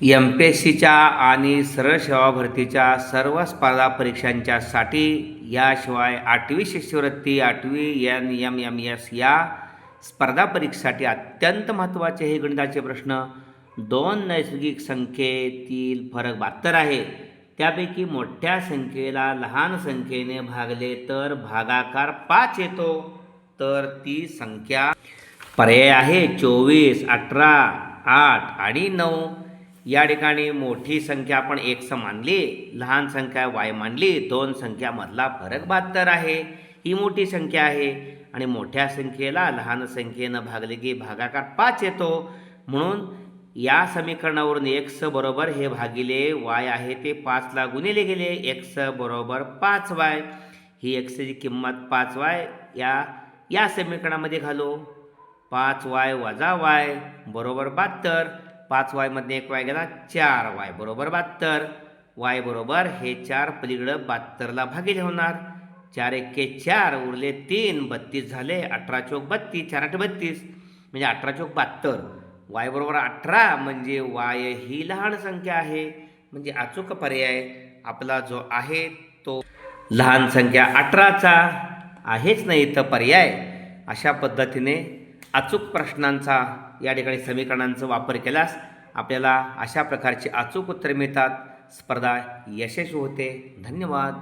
एम-पी-एस-सीच्या आणि सरळ सेवा भरतीच्या सर्व स्पर्धा परीक्षांच्यासाठी याशिवाय 8वी शिष्यवृत्ती 8वी NMMS या स्पर्धा परीक्षेसाठी अत्यंत महत्त्वाचे हे गणिताचे प्रश्न 2 नैसर्गिक संख्येतील फरक 72 आहे. त्यापैकी मोठ्या संख्येला लहान संख्येने भागले तर भागाकार 5 येतो. तर ती संख्या पर्याय आहे 24, 18, 8 आणि 9. या ठिकाणी मोठी संख्या आपण x मानली, लहान संख्या y मानली. 2 संख्यामधला फरक 72 आहे. ही मोठी संख्या आहे आणि मोठ्या संख्येला लहान संख्येनं भागले की भागाकार 5 येतो. म्हणून या समीकरणावरून x बरोबर हे भागिले y आहे ते 5ला गुणिले गेले. x बरोबर 5y. ही xची किंमत 5y या समीकरणामध्ये घालू. 5y वजा y बरोबर 72. 5y मध्ये 1y गेला 4y बरोबर 72. y बरोबर हे 4 पलीकडं 72ला भागिले होणार. 4 एक्के 4 उरले 3, 32 झाले. 18 चोक 32, 4 8 32 म्हणजे 18 चोक 72. y बरोबर 18 म्हणजे y ही लहान संख्या आहे. म्हणजे अचूक पर्याय आपला जो आहे तो लहान संख्या 18चा आहेच नाही तर पर्याय. अशा पद्धतीने अचूक प्रश्नांचा या ठिकाणी समीकरणांचा वापर केल्यास आपल्याला अशा प्रकारचे अचूक उत्तर मिळतात. स्पर्धा यशस्वी होते. धन्यवाद.